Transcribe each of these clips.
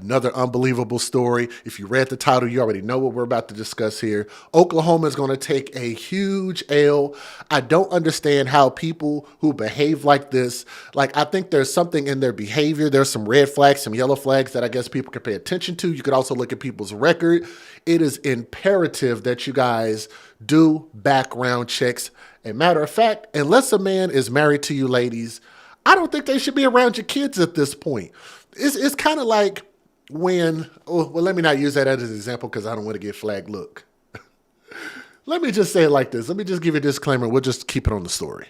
Another unbelievable story. If you read the title, you already know what we're about to discuss here. Oklahoma is going to take a huge L. I don't understand how people who behave like this, like I think there's something in their behavior. There's some red flags, some yellow flags that I guess people can pay attention to. You could also look at people's record. It is imperative that you guys do background checks. A matter of fact, unless a man is married to you ladies, I don't think they should be around your kids at this point. It's kind of like when, well, let me not use that as an example because I don't want to get flagged. Look, let me just say it like this. Let me just give you a disclaimer. We'll just keep it on the story.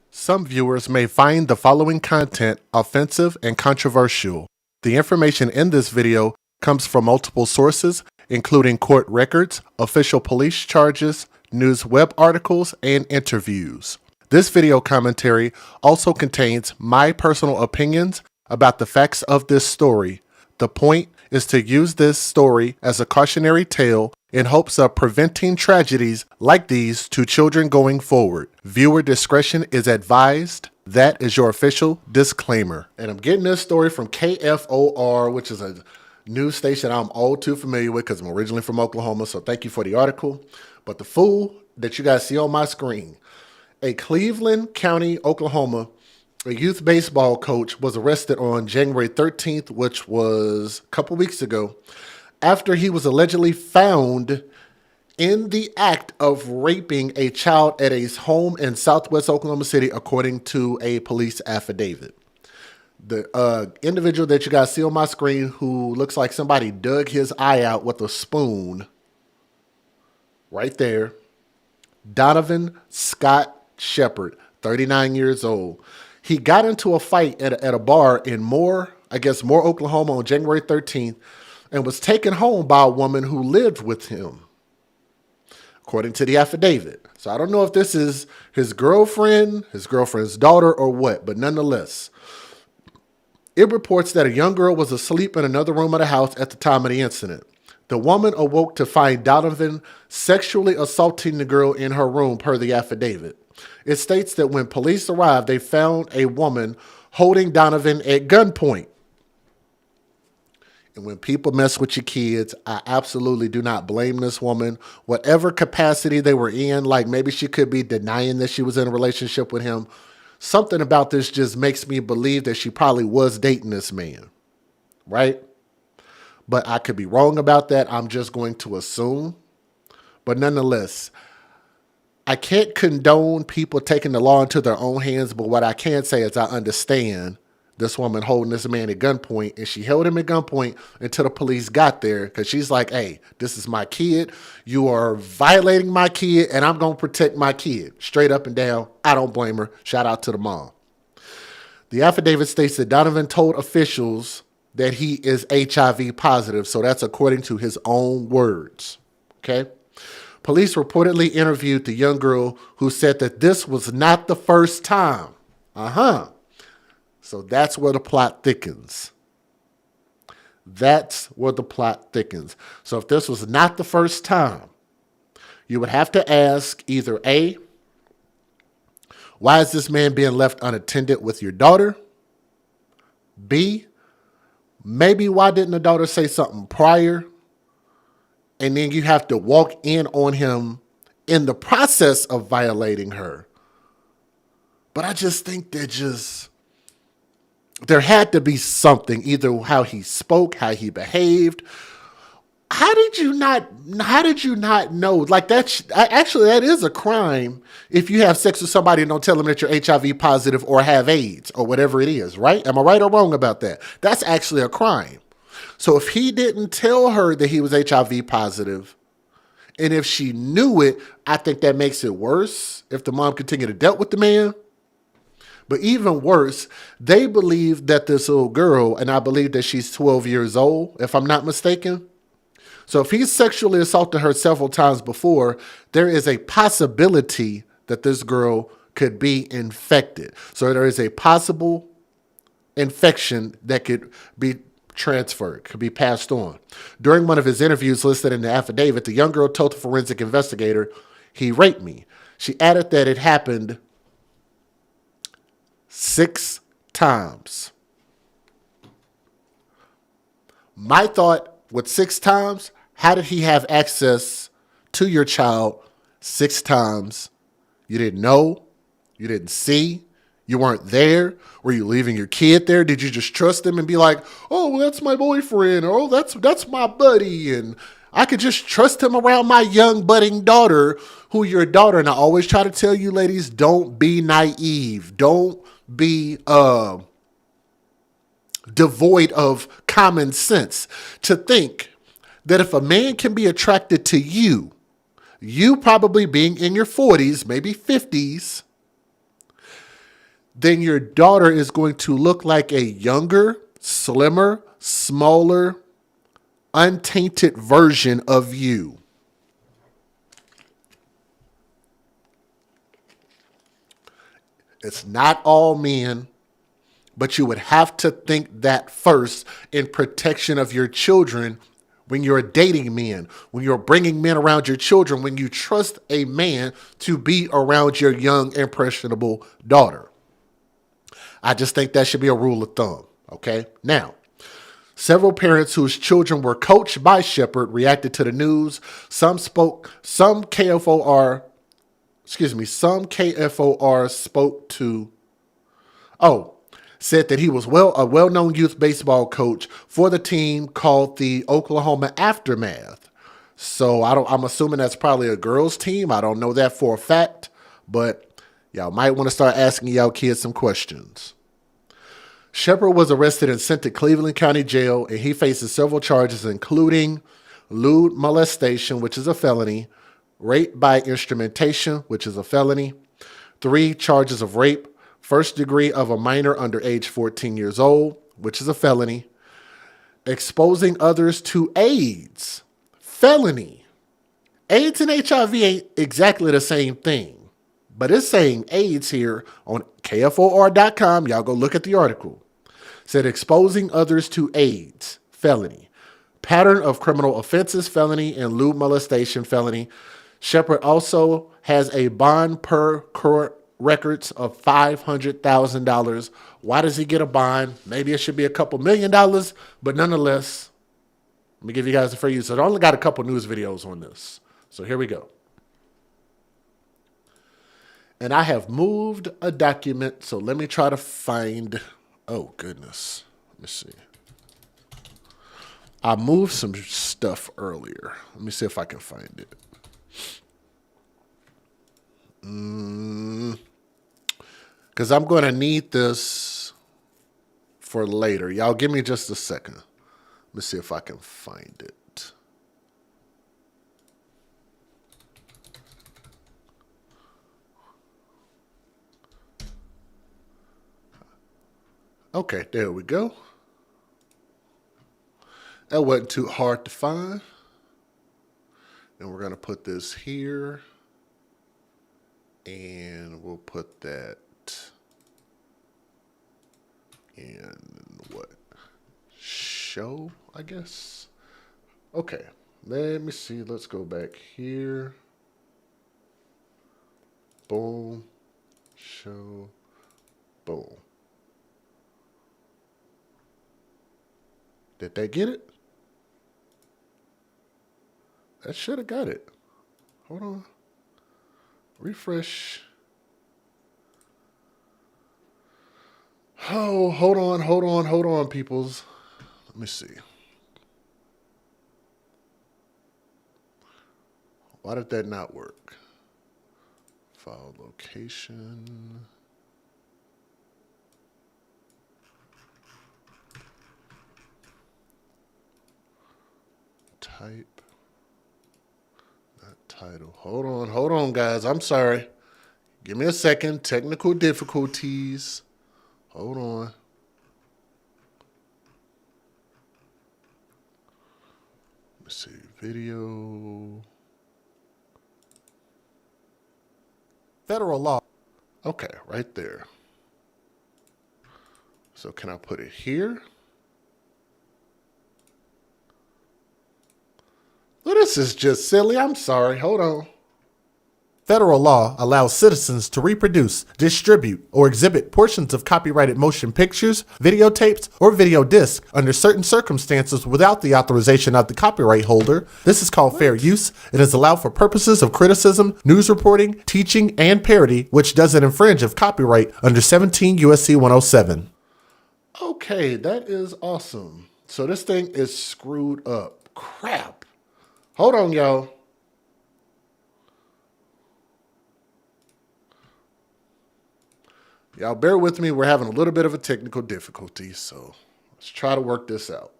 Some viewers may find the following content offensive and controversial. The information in this video comes from multiple sources, including court records, official police charges, news web articles, and interviews. This video commentary also contains my personal opinions about the facts of this story. The point is to use this story as a cautionary tale in hopes of preventing tragedies like these to children going forward. Viewer discretion is advised. That is your official disclaimer. And I'm getting this story from KFOR, which is a news station I'm all too familiar with because I'm originally from Oklahoma, so thank you for the article. But the fool that you guys see on my screen, a Cleveland County, Oklahoma, a youth baseball coach was arrested on January 13th, which was a couple weeks ago, after he was allegedly found in the act of raping a child at his home in Southwest Oklahoma City, according to a police affidavit. The individual that you guys see on my screen who looks like somebody dug his eye out with a spoon, right there, Donovan Shepard, 39 years old. He got into a fight at a bar in Moore, Oklahoma on January 13th and was taken home by a woman who lived with him, according to the affidavit. So I don't know if this is his girlfriend, his girlfriend's daughter, or what, but nonetheless, it reports that a young girl was asleep in another room of the house at the time of the incident. The woman awoke to find Donovan sexually assaulting the girl in her room, per the affidavit. It states that when police arrived, they found a woman holding Donovan at gunpoint. And when people mess with your kids, I absolutely do not blame this woman. Whatever capacity they were in, like maybe she could be denying that she was in a relationship with him. Something about this just makes me believe that she probably was dating this man, right? But I could be wrong about that. I'm just going to assume. But nonetheless, I can't condone people taking the law into their own hands, but what I can say is I understand this woman holding this man at gunpoint, and she held him at gunpoint until the police got there because she's like, hey, this is my kid. You are violating my kid, and I'm going to protect my kid. Straight up and down. I don't blame her. Shout out to the mom. The affidavit states that Donovan told officials that he is HIV positive, so that's according to his own words, okay? Police reportedly interviewed the young girl who said that this was not the first time. So that's where the plot thickens. That's where the plot thickens. So if this was not the first time, you would have to ask either A, why is this man being left unattended with your daughter? B, maybe why didn't the daughter say something prior? And then you have to walk in on him in the process of violating her. But I just think there had to be something, either how he spoke, how he behaved. How did you not know? Like that is a crime if you have sex with somebody and don't tell them that you're HIV positive or have AIDS or whatever it is, right? Am I right or wrong about that? That's actually a crime. So if he didn't tell her that he was HIV positive, and if she knew it, I think that makes it worse if the mom continued to deal with the man. But even worse, they believe that this little girl, and I believe that she's 12 years old, if I'm not mistaken. So if he's sexually assaulted her several times before, there is a possibility that this girl could be infected. So there is a possible infection that could be transferred, could be passed on. During one of his interviews listed in the affidavit, the young girl told the forensic investigator, he raped me. She added that it happened 6 times. My thought with 6 times, how did he have access to your child 6 times? You didn't know, you didn't see, you weren't there. Were you leaving your kid there? Did you just trust him and be like, "Oh, well, that's my boyfriend," or "Oh, that's my buddy," and I could just trust him around my young budding daughter, who your daughter? And I always try to tell you, ladies, don't be naive. Don't be devoid of common sense to think that if a man can be attracted to you, you probably being in your 40s, maybe 50s, then your daughter is going to look like a younger, slimmer, smaller, untainted version of you. It's not all men, but you would have to think that first in protection of your children when you're dating men, when you're bringing men around your children, when you trust a man to be around your young, impressionable daughter. I just think that should be a rule of thumb. Okay. Now, several parents whose children were coached by Shepard reacted to the news. Some KFOR spoke to, said that he was a well-known youth baseball coach for the team called the Oklahoma Aftermath. So I'm assuming that's probably a girls' team. I don't know that for a fact, but y'all might want to start asking y'all kids some questions. Shepard was arrested and sent to Cleveland County Jail, and he faces several charges, including lewd molestation, which is a felony, rape by instrumentation, which is a felony, 3 charges of rape, first degree of a minor under age 14 years old, which is a felony, exposing others to AIDS, felony. AIDS and HIV ain't exactly the same thing, but it's saying AIDS here on KFOR.com. Y'all go look at the article. Said exposing others to AIDS, felony. Pattern of criminal offenses, felony, and lewd molestation, felony. Shepard also has a bond per court records of $500,000. Why does he get a bond? Maybe it should be a couple $1,000,000, but nonetheless, let me give you guys a free use. So I only got a couple news videos on this. So here we go. And I have moved a document, so let me try to find, oh goodness, let me see. I moved some stuff earlier. Let me see if I can find it. Because I'm going to need this for later. Y'all give me just a second. Let me see if I can find it. Okay, there we go. That wasn't too hard to find. And we're going to put this here. And we'll put that in what? Show, I guess. Okay, let me see. Let's go back here. Boom. Show. Boom. Did they get it? That should have got it. Hold on. Refresh. Oh, hold on, peoples. Let me see. Why did that not work? File location. Type. Not title. Hold on, guys. I'm sorry. Give me a second. Technical difficulties. Hold on. Let's see. Video. Federal law. Okay, right there. So can I put it here? Well, this is just silly. I'm sorry. Hold on. Federal law allows citizens to reproduce, distribute, or exhibit portions of copyrighted motion pictures, videotapes, or video discs under certain circumstances without the authorization of the copyright holder. This is called fair use. It is allowed for purposes of criticism, news reporting, teaching, and parody, which doesn't infringe of copyright under 17 U.S.C. 107. Okay, that is awesome. So this thing is screwed up. Crap. Hold on, y'all. Y'all bear with me. We're having a little bit of a technical difficulty, so let's try to work this out.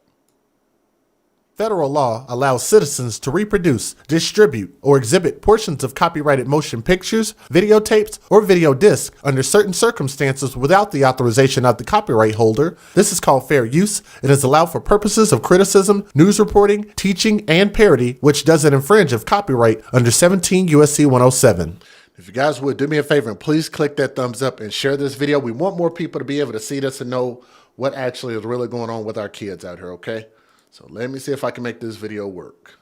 Federal law allows citizens to reproduce, distribute, or exhibit portions of copyrighted motion pictures, videotapes, or video discs under certain circumstances without the authorization of the copyright holder. This is called fair use. It is allowed for purposes of criticism, news reporting, teaching, and parody, which doesn't infringe of copyright under 17 U.S.C. 107. If you guys would do me a favor and please click that thumbs up and share this video. We want more people to be able to see this and know what actually is really going on with our kids out here, okay? So let me see if I can make this video work.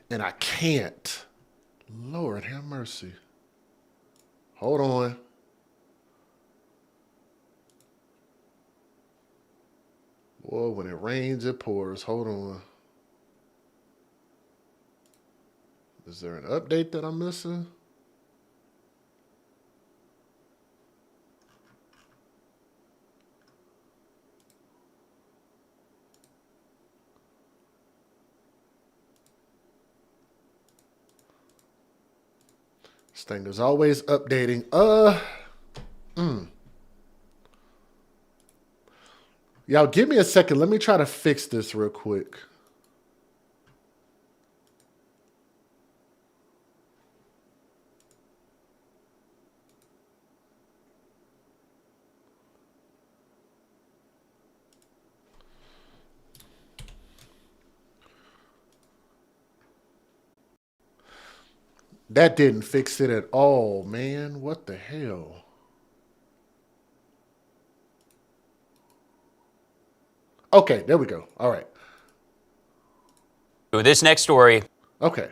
And I can't. Lord have mercy. Hold on. Boy, when it rains, it pours. Hold on. Is there an update that I'm missing? This thing is always updating. Y'all give me a second. Let me try to fix this real quick. That didn't fix it at all, man. What the hell? Okay, there we go. All right. This next story. Okay.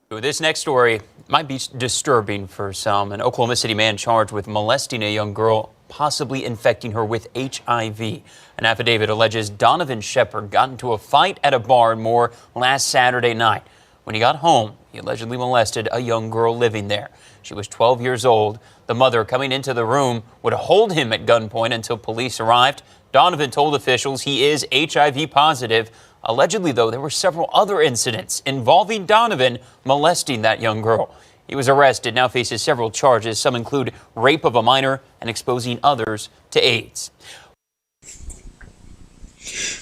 This next story might be disturbing for some. An Oklahoma City man charged with molesting a young girl, possibly infecting her with HIV. An affidavit alleges Donovan Shepard got into a fight at a bar in Moore last Saturday night. When he got home, he allegedly molested a young girl living there. She was 12 years old. The mother, coming into the room, would hold him at gunpoint until police arrived. Donovan told officials he is HIV positive. Allegedly, though, there were several other incidents involving Donovan molesting that young girl. He was arrested, now faces several charges. Some include rape of a minor and exposing others to AIDS.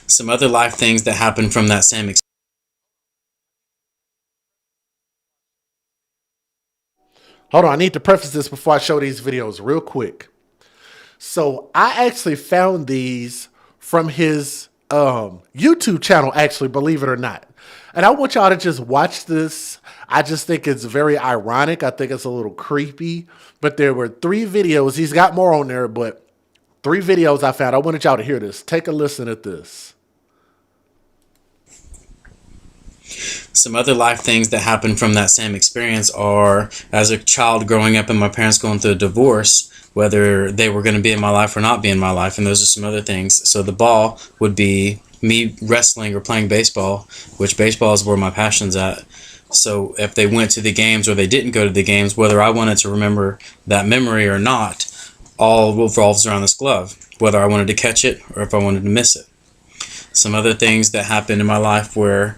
Some other life things that happened from that same experience. Hold on, I need to preface this before I show these videos real quick. So I actually found these from his YouTube channel, actually, believe it or not. And I want y'all to just watch this. I just think it's very ironic. I think it's a little creepy. But there were 3 videos. He's got more on there, but 3 videos I found. I wanted y'all to hear this. Take a listen at this. Some other life things that happened from that same experience are, as a child growing up and my parents going through a divorce, whether they were going to be in my life or not be in my life, and those are some other things. So the ball would be me wrestling or playing baseball, which baseball is where my passion's at. So if they went to the games or they didn't go to the games, whether I wanted to remember that memory or not, all revolves around this glove, whether I wanted to catch it or if I wanted to miss it. Some other things that happened in my life where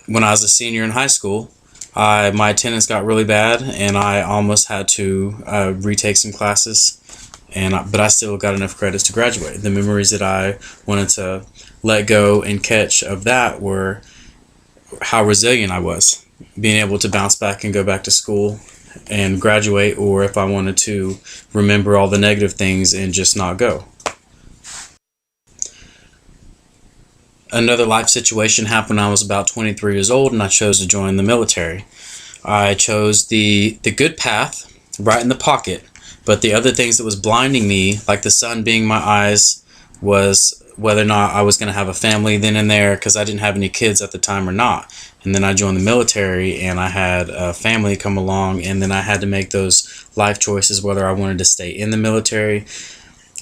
when I was a senior in high school, my attendance got really bad and I almost had to retake some classes, but I still got enough credits to graduate. The memories that I wanted to let go and catch of that were how resilient I was, being able to bounce back and go back to school and graduate, or if I wanted to remember all the negative things and just not go. Another life situation happened when I was about 23 years old and I chose to join the military. I chose the good path, right in the pocket, but the other things that was blinding me, like the sun being my eyes, was whether or not I was going to have a family then and there, because I didn't have any kids at the time or not. And then I joined the military and I had a family come along, and then I had to make those life choices whether I wanted to stay in the military,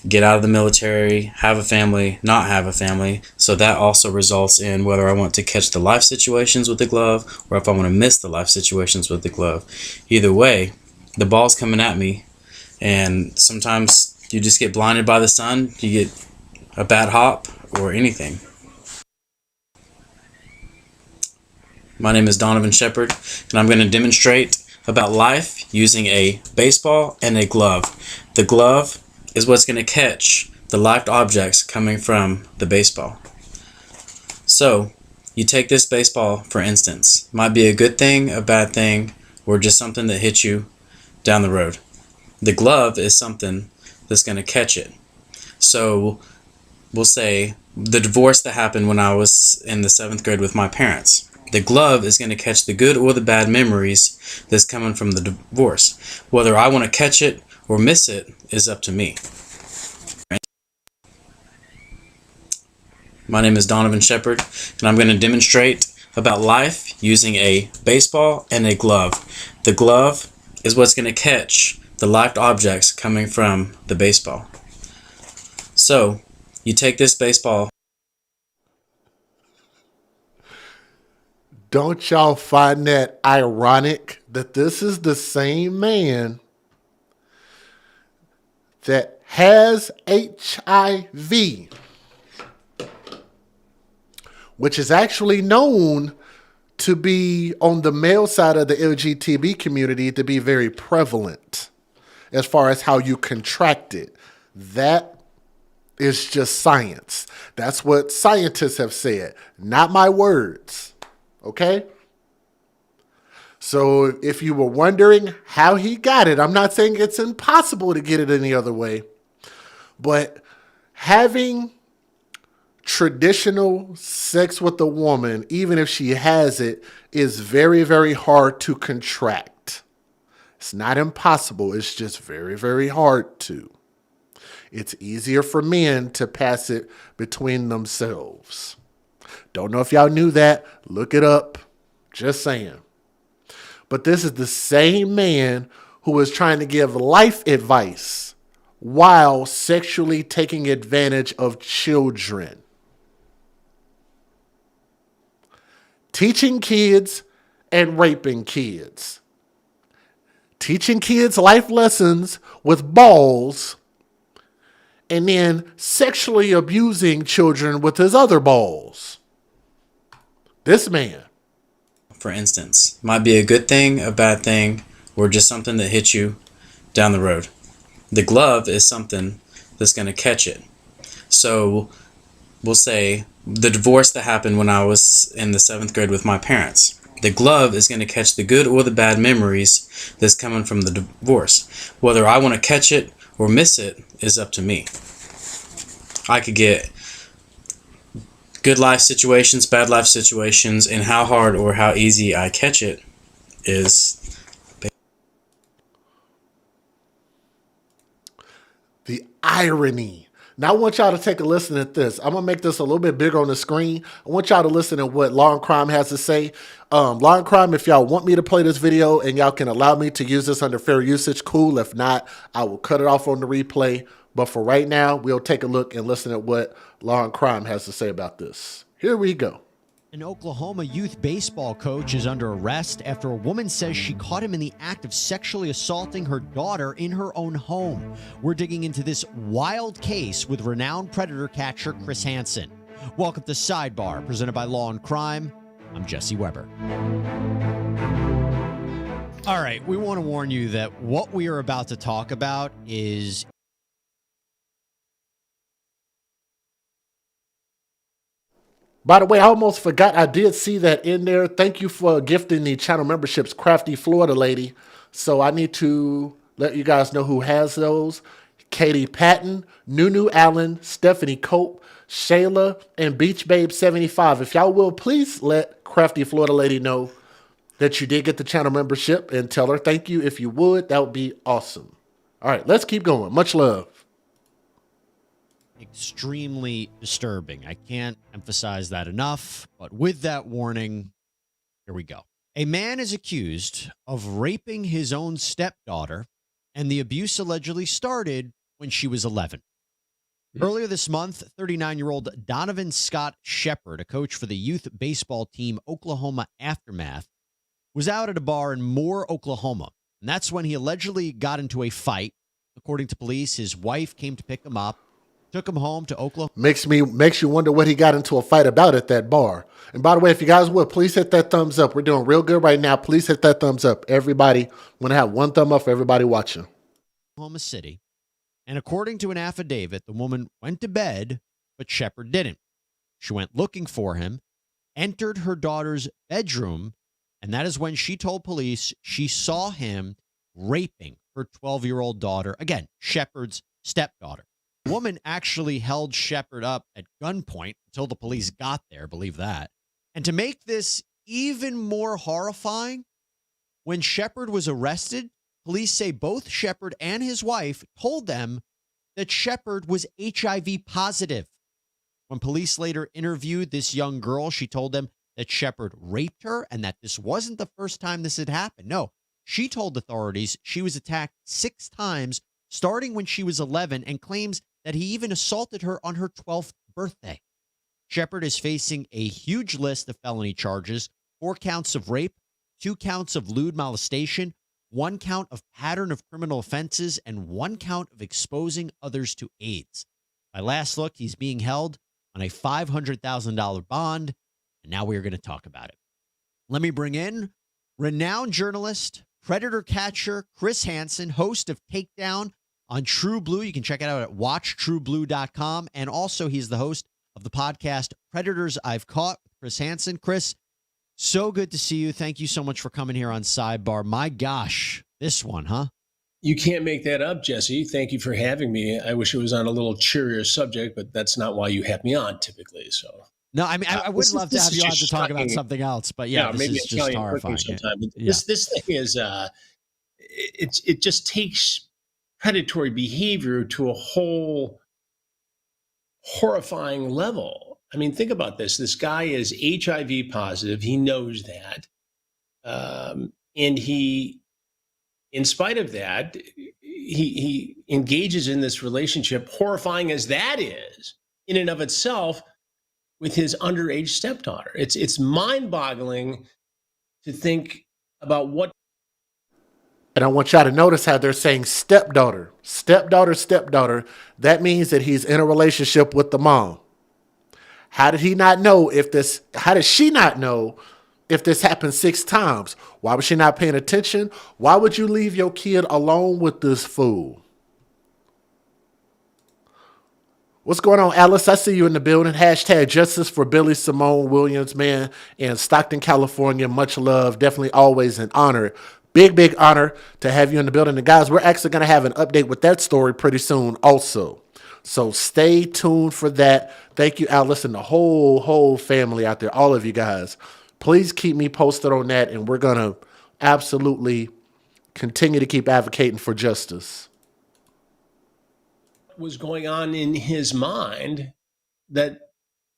get out of the military, have a family, not have a family. So that also results in whether I want to catch the life situations with the glove or if I want to miss the life situations with the glove. Either way, the ball's coming at me, and sometimes you just get blinded by the sun, you get a bad hop or anything. My name is Donovan Shepard, and I'm going to demonstrate about life using a baseball and a glove. The glove is what's going to catch the live objects coming from the baseball. So, you take this baseball, for instance. Might be a good thing, a bad thing, or just something that hits you down the road. The glove is something that's going to catch it. So, we'll say the divorce that happened when I was in the 7th grade with my parents. The glove is going to catch the good or the bad memories that's coming from the divorce. Whether I want to catch it or miss it is up to me. My name is Donovan Shepard, and I'm going to demonstrate about life using a baseball and a glove. The glove is what's going to catch the live objects coming from the baseball. So, you take this baseball. Don't y'all find that ironic that this is the same man that has HIV, which is actually known to be on the male side of the LGBT community to be very prevalent as far as how you contract it. That is just science. That's what scientists have said, not my words. Okay? So if you were wondering how he got it, I'm not saying it's impossible to get it any other way, but having traditional sex with a woman, even if she has it, is very, very hard to contract. It's not impossible. It's just very, very hard to. It's easier for men to pass it between themselves. Don't know if y'all knew that. Look it up. Just saying. But this is the same man who was trying to give life advice while sexually taking advantage of children. Teaching kids and raping kids. Teaching kids life lessons with balls, and then sexually abusing children with his other balls. This man. For instance, might be a good thing, a bad thing, or just something that hits you down the road. The glove is something that's going to catch it. So, we'll say the divorce that happened when I was in the 7th grade with my parents. The glove is going to catch the good or the bad memories that's coming from the divorce. Whether I want to catch it or miss it is up to me. I could get good life situations, bad life situations, and how hard or how easy I catch it is. The irony. Now I want y'all to take a listen at this. I'm going to make this a little bit bigger on the screen. I want y'all to listen to what Law and Crime has to say. Law and Crime, if y'all want me to play this video and y'all can allow me to use this under fair usage, cool. If not, I will cut it off on the replay. But for right now, we'll take a look and listen at what Law and Crime has to say about this. Here we go. An Oklahoma youth baseball coach is under arrest after a woman says she caught him in the act of sexually assaulting her daughter in her own home. We're digging into this wild case with renowned predator catcher Chris Hansen. Welcome to Sidebar, presented by Law and Crime. I'm Jesse Weber. All right, we want to warn you that what we are about to talk about is By the way, I almost forgot. I did see that in there. Thank you for gifting the channel memberships, Crafty Florida Lady. So I need to let you guys know who has those. Katie Patton, Nunu Allen, Stephanie Cope, Shayla, and Beach Babe 75. If y'all will, please let Crafty Florida Lady know that you did get the channel membership and tell her thank you. If you would, that would be awesome. All right, let's keep going. Much love. extremely disturbing. I can't emphasize that enough. But with that warning, here we go. A man is accused of raping his own stepdaughter, and the abuse allegedly started when she was 11. Earlier this month, 39-year-old Donovan Shepard, a coach for the youth baseball team Oklahoma Aftermath, was out at a bar in Moore, Oklahoma. And that's when he allegedly got into a fight. According to police, his wife came to pick him up, took him home to Oklahoma. Makes you wonder what he got into a fight about at that bar. And by the way, if you guys would, please hit that thumbs up. We're doing real good right now. Please hit that thumbs up. Everybody, I'm going to have one thumb up for everybody watching. Oklahoma City. And according to an affidavit, the woman went to bed, but Shepard didn't. She went looking for him, entered her daughter's bedroom, and that is when she told police she saw him raping her 12-year-old daughter, again, Shepard's stepdaughter. The woman actually held Shepard up at gunpoint until the police got there, believe that. And to make this even more horrifying, when Shepard was arrested, police say both Shepard and his wife told them that Shepard was HIV positive. When police later interviewed this young girl, she told them that Shepard raped her and that this wasn't the first time this had happened. No, she told authorities she was attacked 6 times, starting when she was 11, and claims that he even assaulted her on her 12th birthday. Shepard is facing a huge list of felony charges: 4 counts of rape, 2 counts of lewd molestation, 1 count of pattern of criminal offenses, and 1 count of exposing others to AIDS. By last look, he's being held on a $500,000 bond, and now we are going to talk about it. Let me bring in renowned journalist, predator catcher Chris Hansen, host of Takedown on True Blue. You can check it out at watchtrueblue.com. And also, he's the host of the podcast Predators I've Caught with Chris Hansen. Chris, so good to see you. Thank you so much for coming here on Sidebar. My gosh, this one, huh? You can't make that up, Jesse. Thank you for having me. I wish it was on a little cheerier subject, but that's not why you have me on typically. So no, I mean, I would love to have you on to talk about something else, but yeah, this maybe is just horrifying. sometime. Yeah. This thing is, it just takes predatory behavior to a whole horrifying level. I mean, think about this. This guy is HIV positive. He knows that. And he, in spite of that, he engages in this relationship, horrifying as that is, in and of itself, with his underage stepdaughter. It's mind-boggling to think about what. And I want y'all to notice how they're saying stepdaughter, stepdaughter, stepdaughter. That means that he's in a relationship with the mom. How did he not know if this, how did she not know if this happened 6 times? Why was she not paying attention? Why would you leave your kid alone with this fool? What's going on, Alice? I see you in the building. Hashtag justice for Billy Simone Williams, man, in Stockton, California. Much love. Definitely always an honor. Big honor to have you in the building. And guys, we're actually going to have an update with that story pretty soon also. So stay tuned for that. Thank you, Alice, and the whole family out there, all of you guys. Please keep me posted on that, and we're going to absolutely continue to keep advocating for justice. Was going on in his mind that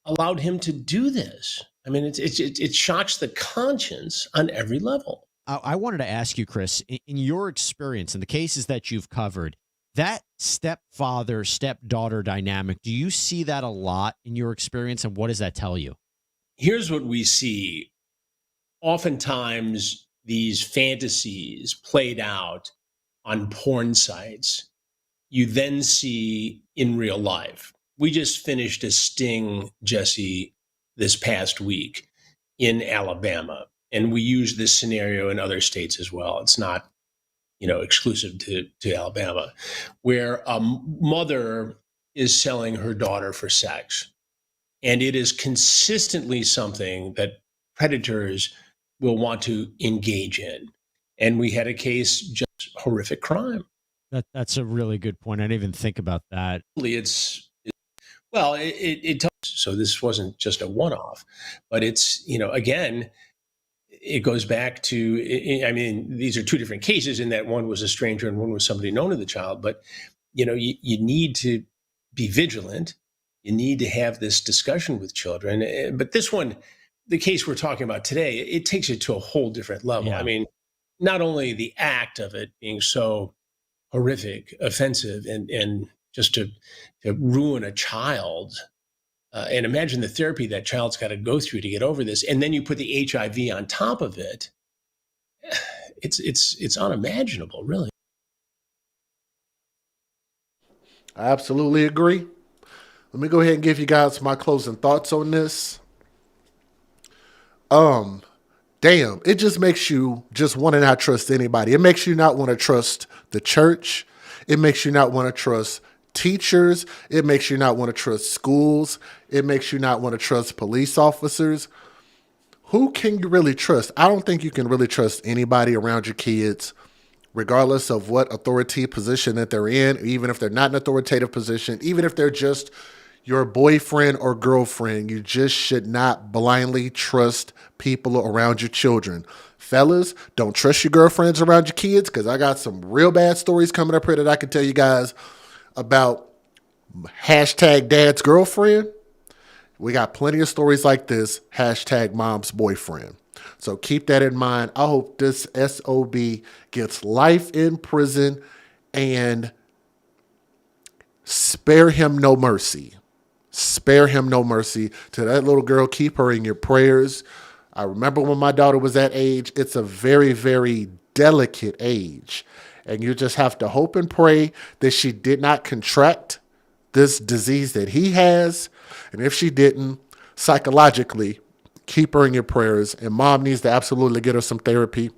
allowed him to do this? I mean, it shocks the conscience on every level. I wanted to ask you, Chris, in your experience, in the cases that you've covered, that stepfather, stepdaughter dynamic, do you see that a lot in your experience, and what does that tell you? Here's what we see. Oftentimes, these fantasies played out on porn sites, you then see in real life. We just finished a sting, Jesse, this past week in Alabama, and we use this scenario in other states as well. It's not, exclusive to Alabama, where a mother is selling her daughter for sex. And it is consistently something that predators will want to engage in. And we had a case, just horrific crime. That's a really good point. I didn't even think about that. So this wasn't just a one-off, but it's, again, it goes back to, these are 2 different cases in that one was a stranger and one was somebody known to the child, but, you need to be vigilant. You need to have this discussion with children. But this one, the case we're talking about today, it takes it to a whole different level. Yeah. I mean, not only the act of it being so horrific, offensive, and just to ruin a child. And imagine the therapy that child's got to go through to get over this. And then you put the HIV on top of it. It's unimaginable, really. I absolutely agree. Let me go ahead and give you guys my closing thoughts on this. Damn, it just makes you just want to not trust anybody. It makes you not want to trust the church. It makes you not want to trust teachers. It makes you not want to trust schools. It makes you not want to trust police officers. Who can you really trust? I don't think you can really trust anybody around your kids, regardless of what authority position that they're in, even if they're not an authoritative position, even if they're just your boyfriend or girlfriend. You just should not blindly trust people around your children. Fellas, don't trust your girlfriends around your kids, because I got some real bad stories coming up here that I can tell you guys about hashtag dad's girlfriend. We got plenty of stories like this, hashtag mom's boyfriend. So keep that in mind. I hope this SOB gets life in prison, and spare him no mercy. Spare him no mercy. To that little girl, keep her in your prayers. I remember when my daughter was that age. It's a very, very delicate age. And you just have to hope and pray that she did not contract this disease that he has. And if she didn't, psychologically, keep her in your prayers. And mom needs to absolutely get her some therapy.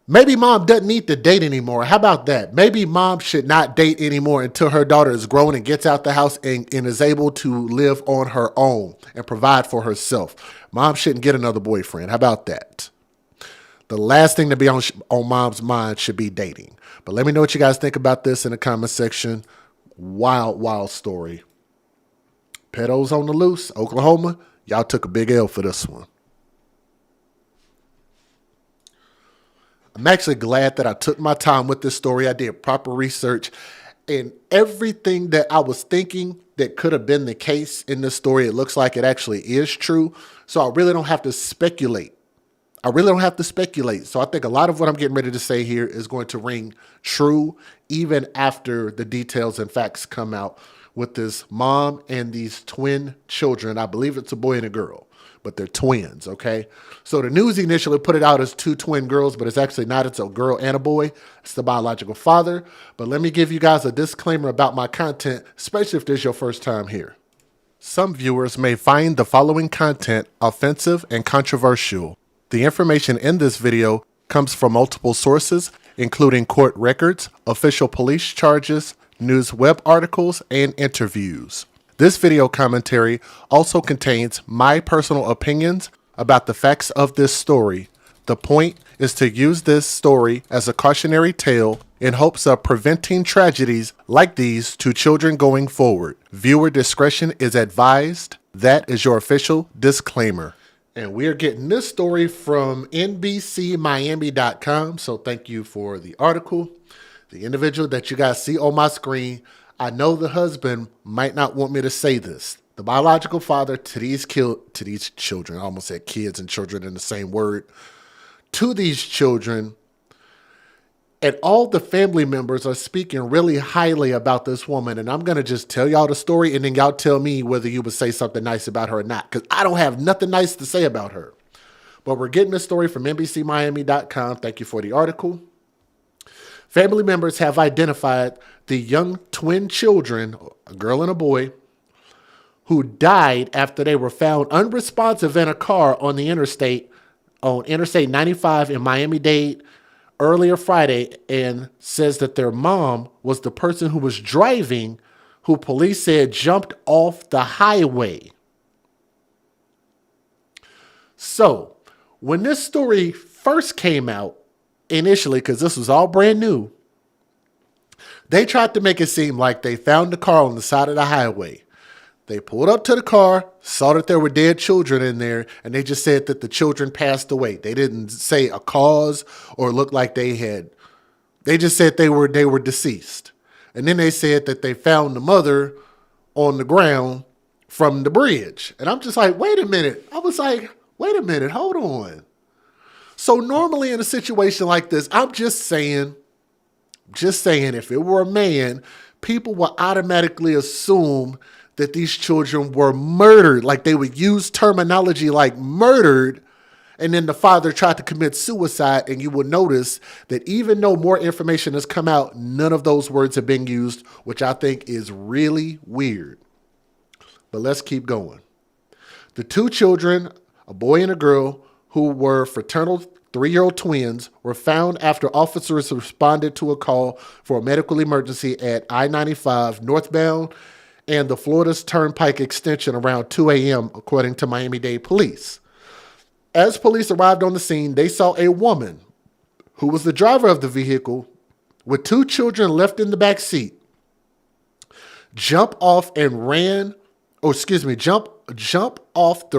Maybe mom doesn't need to date anymore. How about that? Maybe mom should not date anymore until her daughter is grown and gets out the house and is able to live on her own and provide for herself. Mom shouldn't get another boyfriend. How about that? The last thing to be on mom's mind should be dating. But let me know what you guys think about this in the comment section. Wild, wild story. Pedos on the loose, Oklahoma. Y'all took a big L for this one. I'm actually glad that I took my time with this story. I did proper research, and everything that I was thinking that could have been the case in this story, it looks like it actually is true. So I really don't have to speculate. So I think a lot of what I'm getting ready to say here is going to ring true even after the details and facts come out with this mom and these twin children. I believe it's a boy and a girl, but they're twins, okay? So the news initially put it out as two twin girls, but it's actually not. It's a girl and a boy. It's the biological father. But let me give you guys a disclaimer about my content, especially if this is your first time here. Some viewers may find the following content offensive and controversial. The information in this video comes from multiple sources, including court records, official police charges, news web articles, and interviews. This video commentary also contains my personal opinions about the facts of this story. The point is to use this story as a cautionary tale in hopes of preventing tragedies like these to children going forward. Viewer discretion is advised. That is your official disclaimer. And we are getting this story from NBCMiami.com. So thank you for the article. The individual that you guys see on my screen, I know the husband might not want me to say this. The biological father to these children, I almost said kids and children in the same word, to these children, and all the family members are speaking really highly about this woman. And I'm going to just tell y'all the story, and then y'all tell me whether you would say something nice about her or not, because I don't have nothing nice to say about her. But we're getting this story from NBCMiami.com. Thank you for the article. Family members have identified the young twin children, a girl and a boy, who died after they were found unresponsive in a car on Interstate 95 in Miami-Dade earlier Friday, and says that their mom was the person who was driving, who police said jumped off the highway. So when this story first came out, initially, because this was all brand new, they tried to make it seem like they found the car on the side of the highway. They pulled up to the car, saw that there were dead children in there, and they just said that the children passed away. They didn't say a cause or look like they just said they were deceased. And then they said that they found the mother on the ground from the bridge. And I'm just like, wait a minute. I was like, wait a minute, hold on. So normally in a situation like this, I'm just saying, if it were a man, people would automatically assume that these children were murdered. Like they would use terminology like murdered, and then the father tried to commit suicide. And you will notice that even though more information has come out, none of those words have been used, which I think is really weird. But let's keep going. The two children, a boy and a girl, who were fraternal 3-year-old twins, were found after officers responded to a call for a medical emergency at I-95 northbound and the Florida's Turnpike extension around 2 a.m., according to Miami-Dade police. As police arrived on the scene, they saw a woman who was the driver of the vehicle with two children left in the back seat jump off the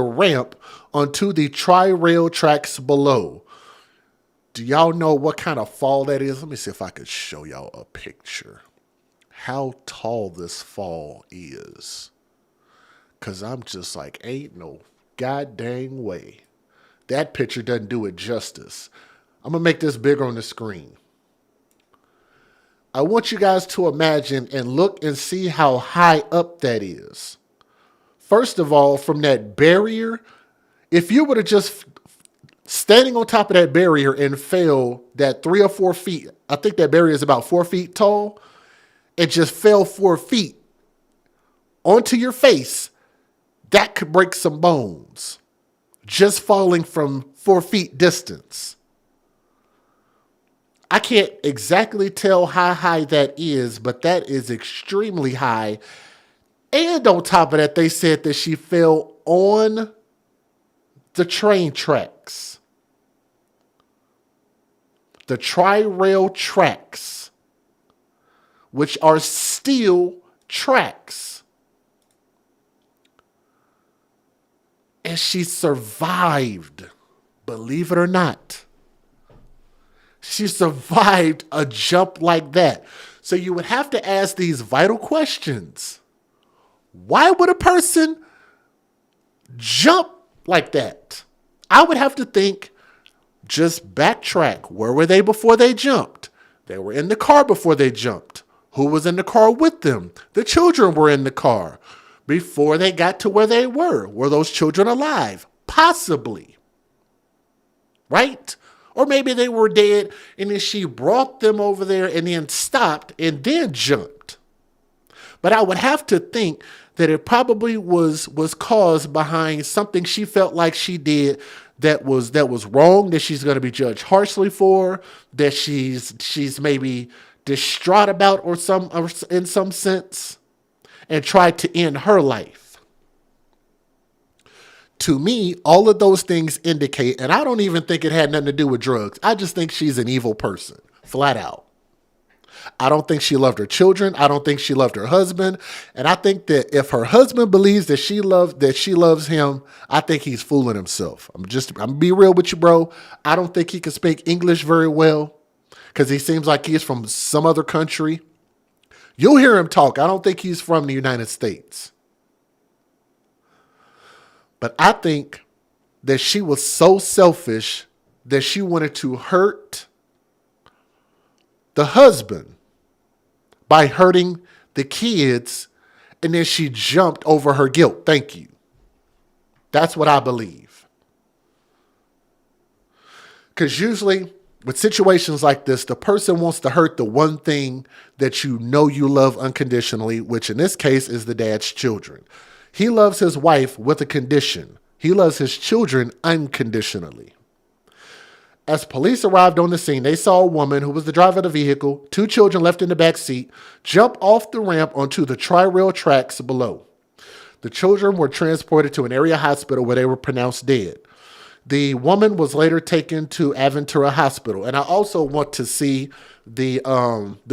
ramp onto the tri-rail tracks below. Do y'all know what kind of fall that is? Let me see if I could show y'all a picture. How tall this fall is. Because I'm just like, ain't no goddamn way. That picture doesn't do it justice. I'm going to make this bigger on the screen. I want you guys to imagine and look and see how high up that is. First of all, from that barrier, if you were to just standing on top of that barrier and fell that 3 or 4 feet, I think that barrier is about 4 feet tall, and just fell 4 feet onto your face, that could break some bones. Just falling from 4 feet distance. I can't exactly tell how high that is, but that is extremely high. And on top of that, they said that she fell on the train tracks. The tri-rail tracks, which are steel tracks. And she survived, believe it or not. She survived a jump like that. So you would have to ask these vital questions. Why would a person jump like that? I would have to think, just backtrack. Where were they before they jumped? They were in the car before they jumped. Who was in the car with them? The children were in the car before they got to where they were. Were those children alive? Possibly. Right? Or maybe they were dead and then she brought them over there and then stopped and then jumped. But I would have to think that it probably was caused behind something she felt like she did that was wrong, that she's going to be judged harshly for, that she's maybe distraught about or in some sense, and tried to end her life. To me, all of those things indicate, and I don't even think it had nothing to do with drugs. I just think she's an evil person, flat out. I don't think she loved her children. I don't think she loved her husband. And I think that if her husband believes that she loves him, I think he's fooling himself. I'm gonna be real with you, bro. I don't think he can speak English very well because he seems like he's from some other country. You'll hear him talk. I don't think he's from the United States. But I think that she was so selfish that she wanted to hurt the husband by hurting the kids, and then she jumped over her guilt. Thank you. That's what I believe. Because usually with situations like this, the person wants to hurt the one thing that you know you love unconditionally, which in this case is the dad's children. He loves his wife with a condition. He loves his children unconditionally. As police arrived on the scene, they saw a woman who was the driver of the vehicle, two children left in the back seat, jump off the ramp onto the tri-rail tracks below. The children were transported to an area hospital where they were pronounced dead. The woman was later taken to Aventura Hospital. And I also want to see the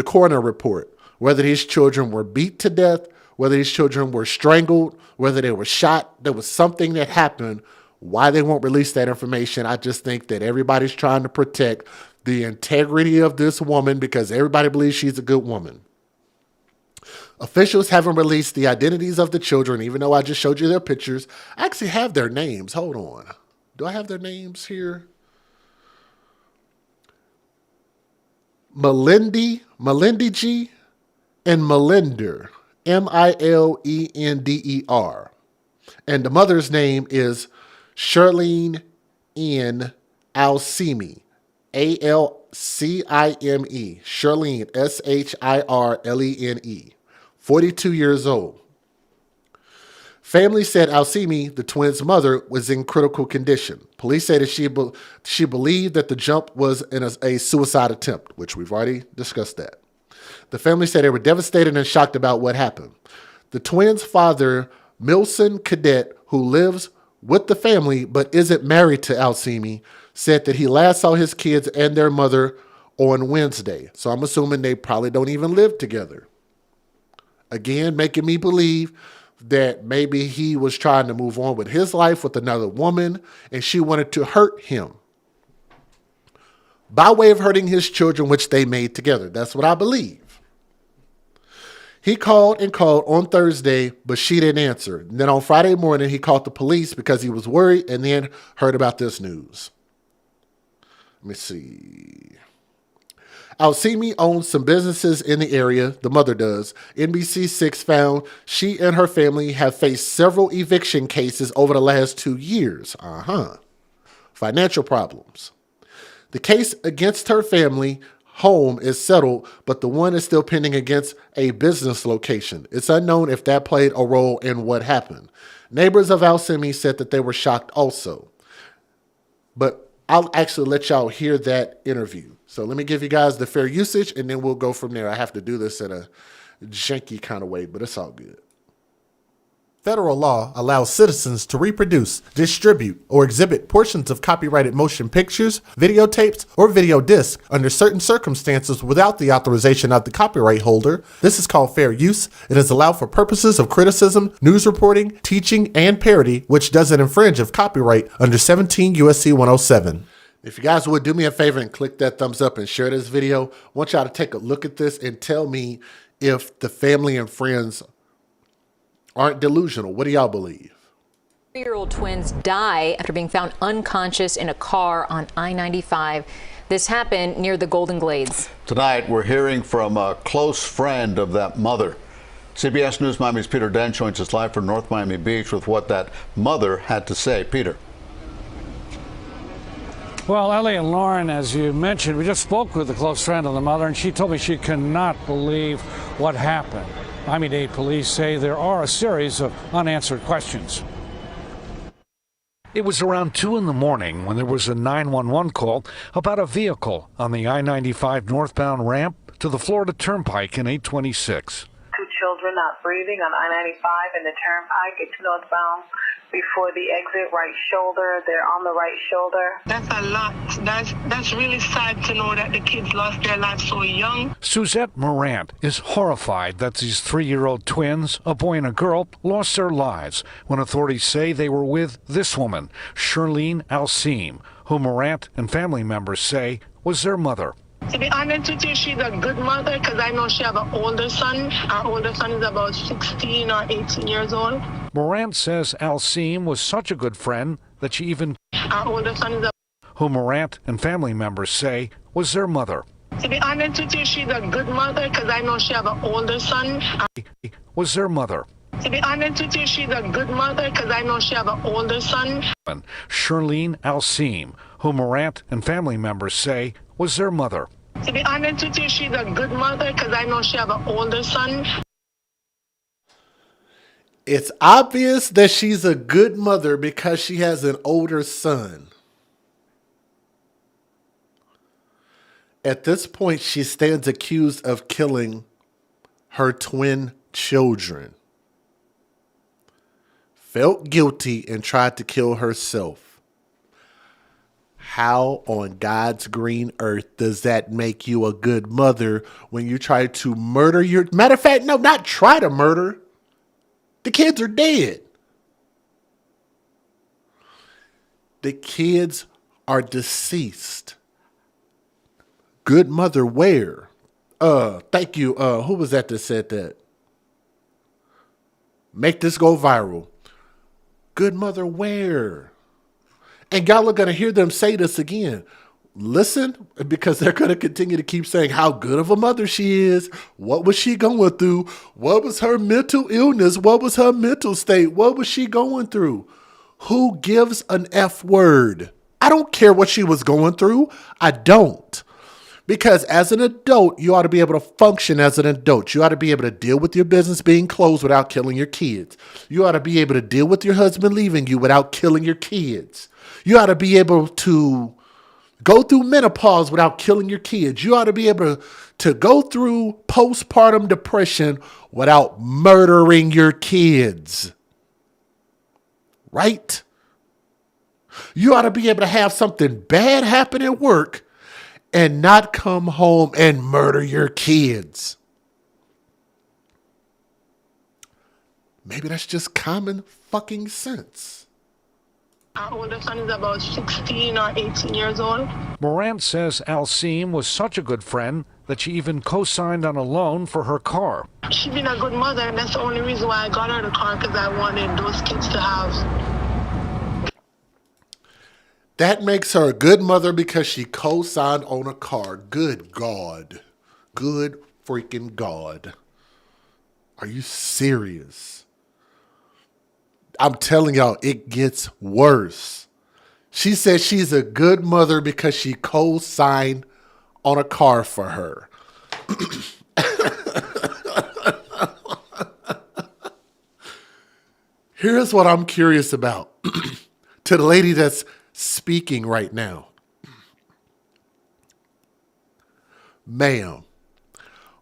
coroner report, whether these children were beat to death, whether these children were strangled, whether they were shot. There was something that happened. Why they won't release that information, I just think that everybody's trying to protect the integrity of this woman because everybody believes she's a good woman. Officials haven't released the identities of the children, even though I just showed you their pictures. I actually have their names. Hold on. Do I have their names here? Melindy and Melinder, Milender. And the mother's name is Shirlene N. Alcime, Alcime, Shirlene, Shirlene, 42 years old. Family said Alcime, the twins' mother, was in critical condition. Police say that she believed that the jump was in a suicide attempt, which we've already discussed that. The family said they were devastated and shocked about what happened. The twins' father, Milson Cadet, who lives with the family but isn't married to Alcime, said that he last saw his kids and their mother on Wednesday. So I'm assuming they probably don't even live together. Again, making me believe that maybe he was trying to move on with his life with another woman and she wanted to hurt him by way of hurting his children, which they made together. That's what I believe. He called on Thursday, but she didn't answer. And then on Friday morning, he called the police because he was worried and then heard about this news. Let me see. Alcime owns some businesses in the area, the mother does. NBC6 found she and her family have faced several eviction cases over the last 2 years. Financial problems. The case against her family home is settled, but the one is still pending against a business location. It's unknown if that played a role in what happened. Neighbors of Alcime said that they were shocked also. But I'll actually let y'all hear that interview. So let me give you guys the fair usage, and then we'll go from there. I have to do this in a janky kind of way, but it's all good. Federal law allows citizens to reproduce, distribute, or exhibit portions of copyrighted motion pictures, videotapes, or video discs under certain circumstances without the authorization of the copyright holder. This is called fair use. It is allowed for purposes of criticism, news reporting, teaching, and parody, which doesn't infringe of copyright under 17 U.S.C. 107. If you guys would do me a favor and click that thumbs up and share this video, I want y'all to take a look at this and tell me if the family and friends aren't delusional. What do y'all believe? 3-year-old twins die after being found unconscious in a car on I-95. This happened near the Golden Glades. Tonight, we're hearing from a close friend of that mother. CBS News Miami's Peter Dent joins us live from North Miami Beach with what that mother had to say. Peter. Well, Ellie and Lauren, as you mentioned, we just spoke with a close friend of the mother, and she told me she cannot believe what happened. Miami-Dade police say there are a series of unanswered questions. It was around 2 in the morning when there was a 911 call about a vehicle on the I-95 northbound ramp to the Florida Turnpike in 826. 2 children not breathing on I-95 and the Turnpike. It's northbound before the exit, right shoulder. They're on the right shoulder. That's a lot. That's really sad to know that the kids lost their lives so young. Suzette Morant is horrified that these 3-year-old twins, a boy and a girl, lost their lives when authorities say they were with this woman, Shirlene Alcime, who Morant and family members say was their mother. To be honest with you, she's a good mother because I know she has an older son. Our older son is about 16 or 18 years old. Morant says Alcime was such a good friend that she even Our older son is who Morant and family members say was their mother. To be honest with you, she's a good mother because I know she has an older son. Was their mother. To be honest with you, she's a good mother because I know she has an older son. Shirlene Alcime, who Morant and family members say was their mother. To be honest with you, she's a good mother because I know she has an older son. It's obvious that she's a good mother because she has an older son. At this point, she stands accused of killing her twin children. Felt guilty and tried to kill herself. How on God's green earth does that make you a good mother when you try to murder your... Matter of fact, no, not try to murder. The kids are dead. The kids are deceased. Good mother where? Thank you. Who was that said that? Make this go viral. Good mother where? And y'all are going to hear them say this again. Listen, because they're going to continue to keep saying how good of a mother she is. What was she going through? What was her mental illness? What was her mental state? What was she going through? Who gives an F word? I don't care what she was going through. I don't. Because as an adult, you ought to be able to function as an adult. You ought to be able to deal with your business being closed without killing your kids. You ought to be able to deal with your husband leaving you without killing your kids. You ought to be able to go through menopause without killing your kids. You ought to be able to go through postpartum depression without murdering your kids. Right? You ought to be able to have something bad happen at work and not come home and murder your kids. Maybe that's just common fucking sense. Our older son is about 16 or 18 years old. Morant says Alcime was such a good friend that she even co-signed on a loan for her car. She's been a good mother, and that's the only reason why I got her the car, because I wanted those kids to have. That makes her a good mother because she co-signed on a car. Good God. Good freaking God. Are you serious? I'm telling y'all, it gets worse. She says she's a good mother because she co-signed on a car for her. Here's what I'm curious about. To the lady that's speaking right now. Ma'am,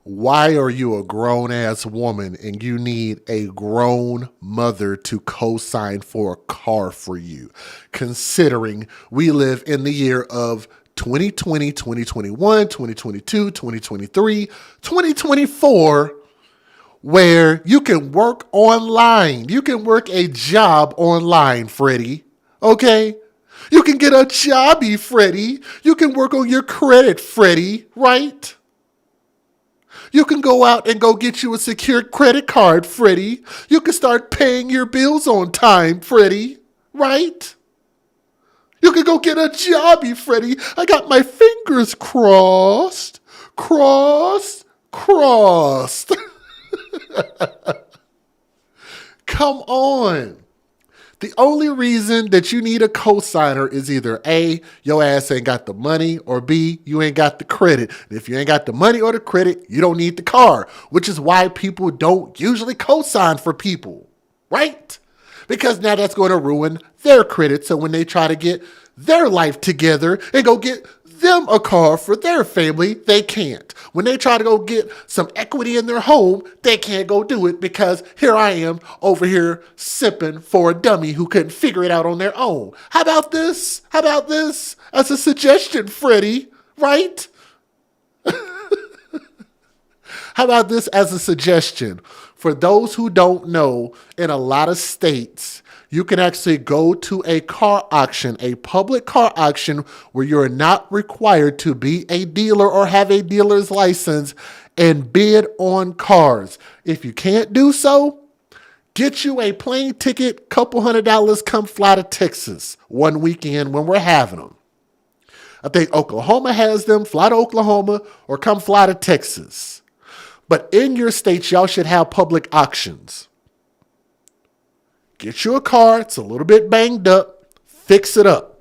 why are you a grown-ass woman and you need a grown mother to co-sign for a car for you, considering we live in the year of 2020, 2021, 2022, 2023, 2024, where you can work online. You can work a job online, Freddie. Okay? You can get a jobby, Freddie. You can work on your credit, Freddie, right? You can go out and go get you a secured credit card, Freddie. You can start paying your bills on time, Freddie, right? You can go get a jobby, Freddie. I got my fingers crossed. Crossed. Come on. The only reason that you need a cosigner is either A, your ass ain't got the money, or B, you ain't got the credit. And if you ain't got the money or the credit, you don't need the car, which is why people don't usually cosign for people, right? Because now that's going to ruin their credit. So when they try to get their life together and go get them a car for their family, they can't. When they try to go get some equity in their home, they can't go do it because here I am over here sipping for a dummy who couldn't figure it out on their own. How about this? How about this? As a suggestion, Freddie, right? How about this as a suggestion? For those who don't know, in a lot of states, you can actually go to a car auction, a public car auction, where you're not required to be a dealer or have a dealer's license and bid on cars. If you can't do so, get you a plane ticket, couple $100, come fly to Texas one weekend when we're having them. I think Oklahoma has them. Fly to Oklahoma or come fly to Texas. But in your states, y'all should have public auctions. Get you a car. It's a little bit banged up. Fix it up.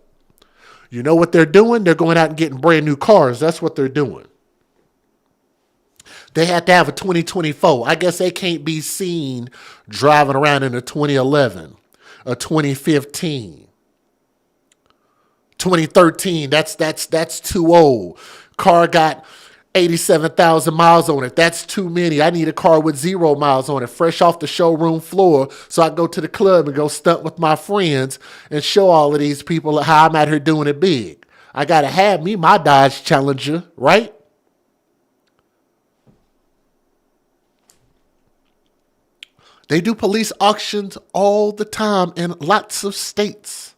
You know what they're doing? They're going out and getting brand new cars. That's what they're doing. They had to have a 2024. I guess they can't be seen driving around in a 2011, a 2015, 2013. That's too old. Car got 87,000 miles on it. That's too many. I need a car with 0 miles on it, fresh off the showroom floor, so I go to the club and go stunt with my friends and show all of these people how I'm out here doing it big. I got to have me my Dodge Challenger, right? They do police auctions all the time in lots of states.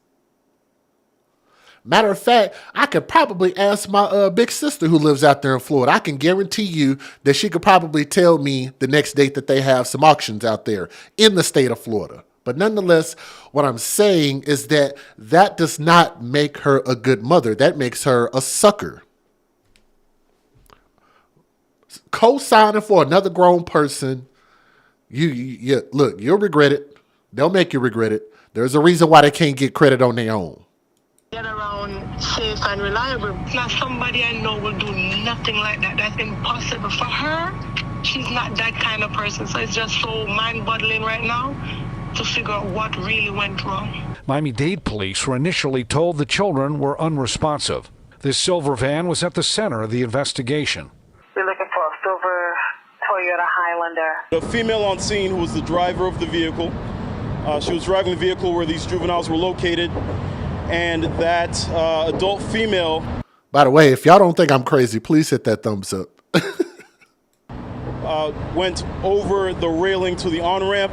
Matter of fact, I could probably ask my big sister who lives out there in Florida. I can guarantee you that she could probably tell me the next date that they have some auctions out there in the state of Florida. But nonetheless, what I'm saying is that does not make her a good mother. That makes her a sucker. Co-signing for another grown person, you look, you'll regret it. They'll make you regret it. There's a reason why they can't get credit on their own. Get around safe and reliable. Now somebody I know will do nothing like that. That's impossible for her. She's not that kind of person. So it's just so mind-boggling right now to figure out what really went wrong. Miami-Dade police were initially told the children were unresponsive. This silver van was at the center of the investigation. We're looking for a silver Toyota Highlander. The female on scene, who was the driver of the vehicle, she was driving the vehicle where these juveniles were located. And that adult female. By the way, if y'all don't think I'm crazy, please hit that thumbs up. Went over the railing to the on-ramp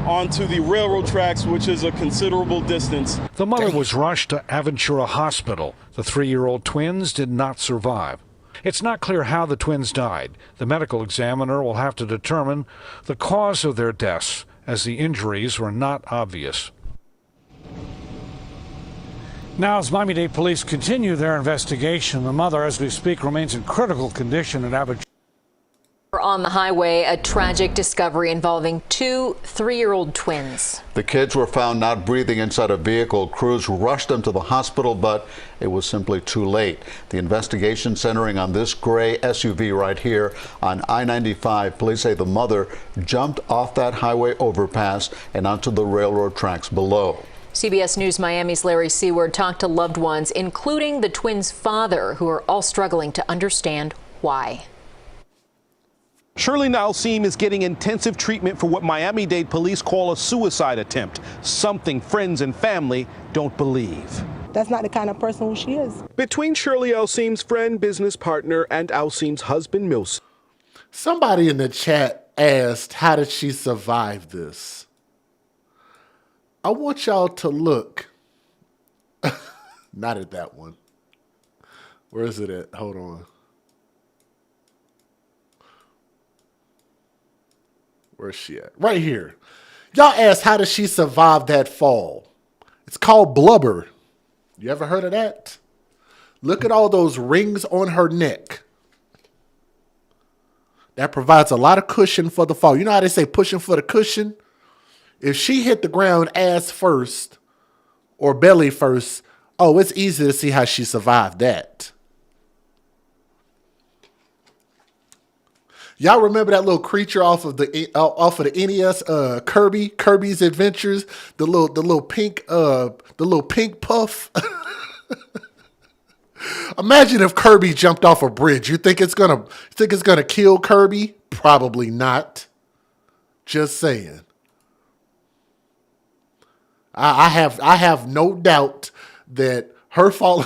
onto the railroad tracks, which is a considerable distance. The mother was rushed to Aventura Hospital. The 3-year-old twins did not survive. It's not clear how the twins died. The medical examiner will have to determine the cause of their deaths, as the injuries were not obvious. Now, as Miami-Dade police continue their investigation, the mother, as we speak, remains in critical condition at Aventura. On the highway, a tragic discovery involving 2 3-year-old twins. The kids were found not breathing inside a vehicle. Crews rushed them to the hospital, but it was simply too late. The investigation centering on this gray SUV right here on I-95. Police say the mother jumped off that highway overpass and onto the railroad tracks below. CBS News Miami's Larry Seward talked to loved ones, including the twins' father, who are all struggling to understand why. Shirley Nalseem is getting intensive treatment for what Miami-Dade police call a suicide attempt, something friends and family don't believe. That's not the kind of person who she is. Between Shirley Alseem's friend, business partner, and Alseem's husband, Milson. Somebody in the chat asked, how did she survive this? I want y'all to look. Not at that one. Where is it at? Hold on. Where's she at? Right here. Y'all asked, how did she survive that fall? It's called blubber. You ever heard of that? Look at all those rings on her neck. That provides a lot of cushion for the fall. You know how they say pushing for the cushion? If she hit the ground ass first or belly first, oh, it's easy to see how she survived that. Y'all remember that little creature off of the NES, Kirby's Adventures, the little pink puff. Imagine if Kirby jumped off a bridge. You think it's gonna kill Kirby? Probably not. Just saying. I have no doubt that her fall.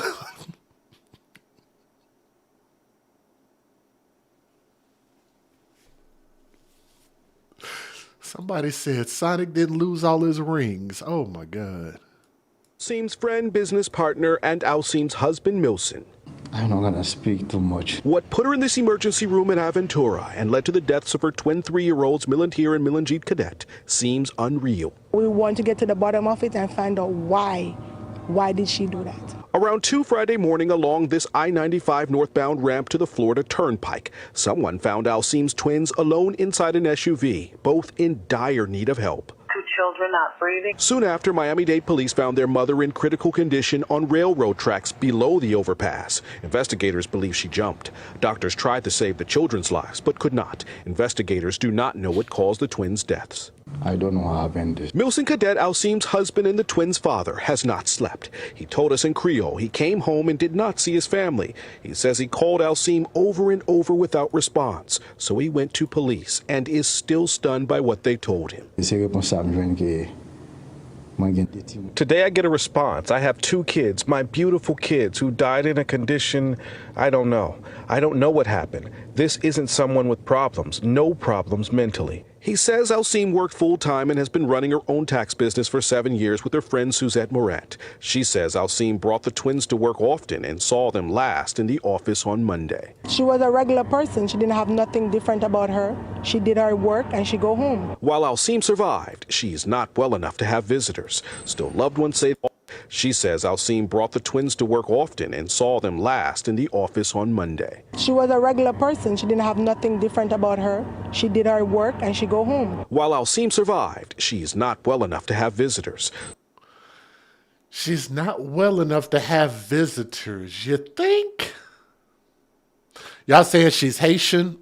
Somebody said Sonic didn't lose all his rings. Oh my God. Alseem's friend, business partner, and Alseem's husband, Milson. I'm not gonna speak too much. What put her in this emergency room in Aventura and led to the deaths of her twin 3-year-olds, Milantir and Milanjit Cadet, seems unreal. We want to get to the bottom of it and find out why. Why did she do that? Around 2 Friday morning along this I-95 northbound ramp to the Florida Turnpike, someone found Alseem's twins alone inside an SUV, both in dire need of help. 2 children not breathing. Soon after, Miami-Dade police found their mother in critical condition on railroad tracks below the overpass. Investigators believe she jumped. Doctors tried to save the children's lives, but could not. Investigators do not know what caused the twins' deaths. I don't know what happened. Milson Cadet, Alseem's husband and the twins' father, has not slept. He told us in Creole he came home and did not see his family. He says he called Alseem over and over without response. So he went to police and is still stunned by what they told him. Today I get a response. I have 2 kids, my beautiful kids, who died in a condition I don't know. I don't know what happened. This isn't someone with problems, no problems mentally. He says Alcime worked full-time and has been running her own tax business for 7 years with her friend Suzette Moret. She says Alcime brought the twins to work often and saw them last in the office on Monday. She was a regular person. She didn't have nothing different about her. She did her work and she go home. While Alcime survived, she's not well enough to have visitors. Still, loved ones say she says Alcime brought the twins to work often and saw them last in the office on Monday. She was a regular person. She didn't have nothing different about her. She did her work and she go home. While Alcime survived, she's not well enough to have visitors. She's not well enough to have visitors, you think? Y'all saying she's Haitian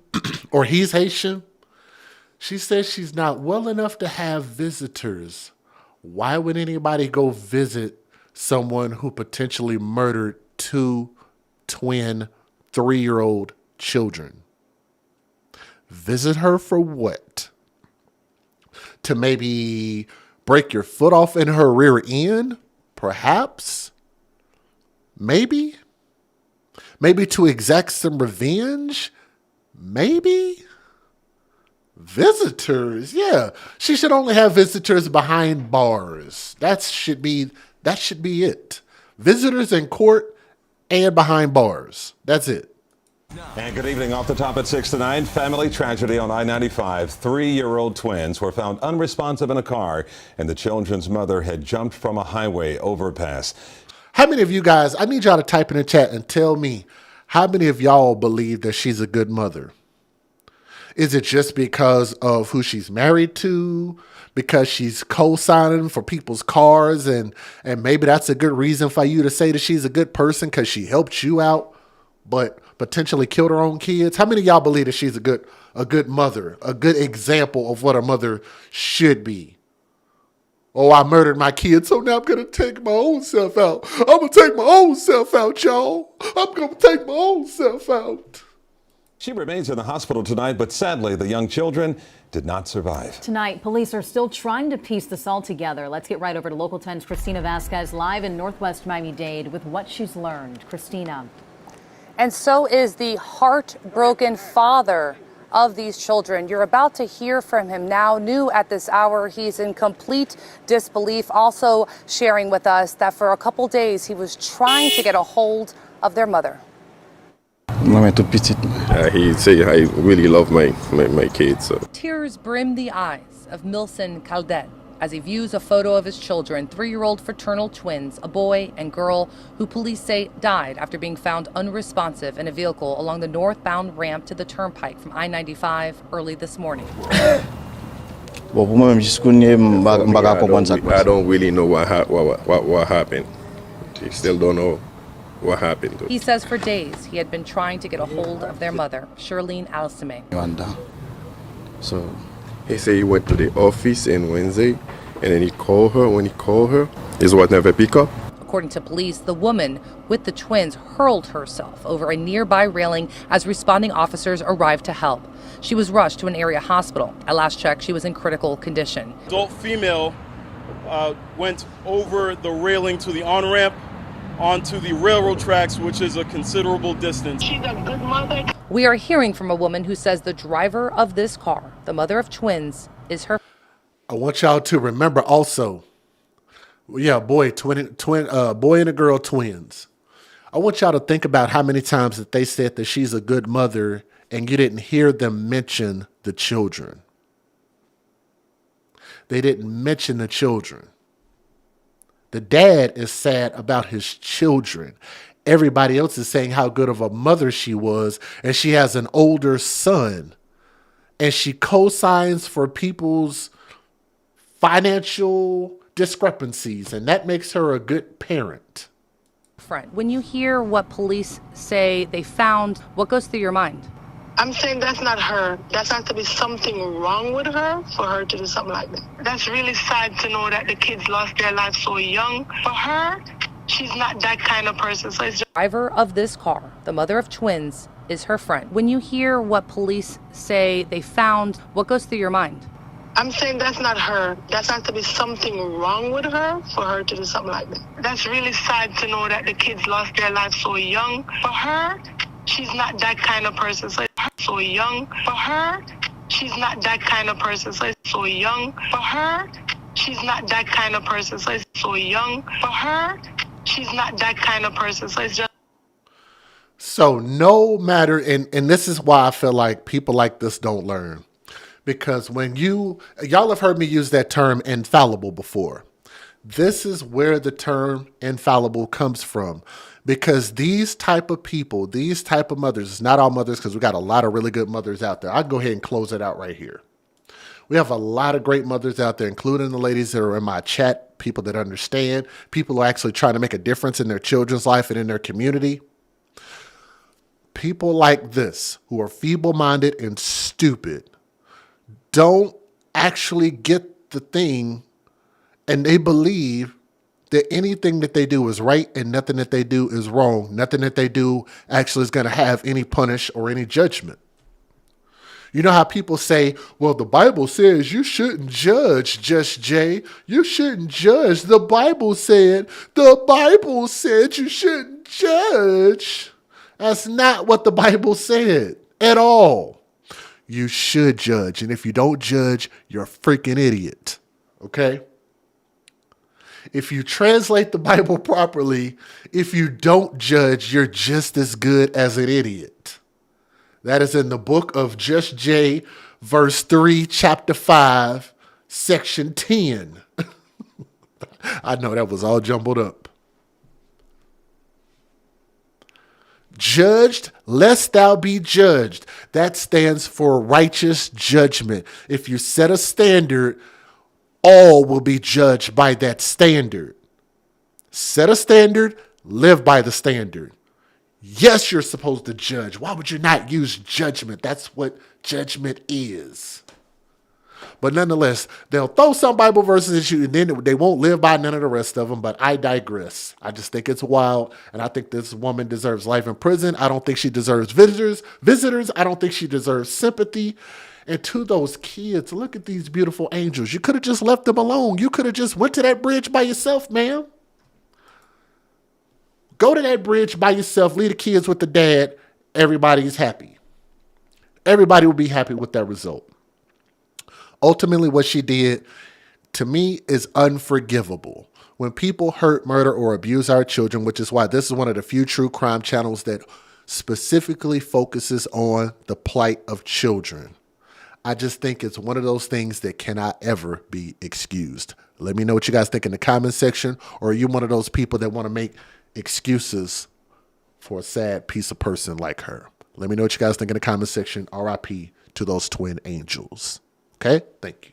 or he's Haitian? She says she's not well enough to have visitors. Why would anybody go visit someone who potentially murdered 2 twin 3-year-old children? Visit her for what? To maybe break your foot off in her rear end? Perhaps? Maybe? Maybe to exact some revenge? Maybe? Visitors, yeah. She should only have visitors behind bars. That should be it. Visitors in court and behind bars. That's it. And good evening. Off the top at 6 tonight, family tragedy on I-95. 3-year-old twins were found unresponsive in a car, and the children's mother had jumped from a highway overpass. How many of you guys, I need y'all to type in the chat and tell me, how many of y'all believe that she's a good mother? Is it just because of who she's married to? Because she's co-signing for people's cars and maybe that's a good reason for you to say that she's a good person because she helped you out, but potentially killed her own kids? How many of y'all believe that she's a good mother, a good example of what a mother should be? Oh, I murdered my kids, so now I'm going to take my own self out. I'm going to take my own self out, y'all. I'm going to take my own self out. She remains in the hospital tonight, but sadly, the young children did not survive. Tonight, police are still trying to piece this all together. Let's get right over to Local 10's Christina Vasquez live in Northwest Miami-Dade with what she's learned. Christina. And so is the heartbroken father of these children. You're about to hear from him now. New at this hour, he's in complete disbelief, also sharing with us that for a couple days he was trying to get a hold of their mother. He say I really love my kids. So. Tears brim the eyes of Milson Caldet as he views a photo of his children, 3-year-old fraternal twins, a boy and girl, who police say died after being found unresponsive in a vehicle along the northbound ramp to the turnpike from I-95 early this morning. I don't really know what happened. I still don't know what happened. He says for days he had been trying to get a hold of their mother, Shirlene Alcime. So he said he went to the office on Wednesday, and then he called her. When he called her, his wife never picked up. According to police, the woman with the twins hurled herself over a nearby railing as responding officers arrived to help. She was rushed to an area hospital. At last check, she was in critical condition. Adult female went over the railing to the on-ramp onto the railroad tracks, which is a considerable distance. She's a good mother. We are hearing from a woman who says the driver of this car, the mother of twins, is her. I want y'all to remember also, boy and a girl twins. I want y'all to think about how many times that they said that she's a good mother and you didn't hear them mention the children. They didn't mention the children. The dad is sad about his children. Everybody else is saying how good of a mother she was, and she has an older son. And she co-signs for people's financial discrepancies, and that makes her a good parent. When you hear what police say they found, what goes through your mind? I'm saying that's not her. That has to be something wrong with her for her to do something like that. That's really sad to know that the kids lost their lives so young. For her, she's not that kind of person. So it's just... Driver of this car, the mother of twins, is her friend. When you hear what police say they found, what goes through your mind? I'm saying that's not her. That has to be something wrong with her for her to do something like that. That's really sad to know that the kids lost their lives so young. For her, she's not that kind of person. So young. For her, she's not that kind of person. So it's so young for her. She's not that kind of person. So it's so young for her. She's not that kind of person. So it's just. So no matter, and this is why I feel like people like this don't learn. Because when y'all have heard me use that term infallible before. This is where the term infallible comes from. Because these type of people, these type of mothers, it's not all mothers because we got a lot of really good mothers out there. I'll go ahead and close it out right here. We have a lot of great mothers out there, including the ladies that are in my chat, people that understand, people who are actually trying to make a difference in their children's life and in their community. People like this, who are feeble-minded and stupid, don't actually get the thing, and they believe that anything that they do is right and nothing that they do is wrong. Nothing that they do actually is going to have any punish or any judgment. You know how people say, well, the Bible says you shouldn't judge, Just Jay. You shouldn't judge. The Bible said you shouldn't judge. That's not what the Bible said at all. You should judge. And if you don't judge, you're a freaking idiot. Okay? If you translate the Bible properly, if you don't judge, you're just as good as an idiot. That is in the book of Just Jay, verse 3, chapter 5, section 10. I know that was all jumbled up. Judged, lest thou be judged. That stands for righteous judgment. If you set a standard, all will be judged by that standard. Set a standard, live by the standard. Yes, you're supposed to judge. Why would you not use judgment? That's what judgment is. But nonetheless, they'll throw some Bible verses at you and then they won't live by none of the rest of them. But I digress. I just think it's wild. And I think this woman deserves life in prison. I don't think she deserves visitors. I don't think she deserves sympathy. And to those kids, look at these beautiful angels. You could have just left them alone. You could have just went to that bridge by yourself, ma'am. Go to that bridge by yourself. Leave the kids with the dad. Everybody's happy. Everybody will be happy with that result. Ultimately, what she did, to me, is unforgivable. When people hurt, murder, or abuse our children, which is why this is one of the few true crime channels that specifically focuses on the plight of children. I just think it's one of those things that cannot ever be excused. Let me know what you guys think in the comment section. Or are you one of those people that want to make excuses for a sad piece of person like her? Let me know what you guys think in the comment section. RIP to those twin angels. Okay? Thank you.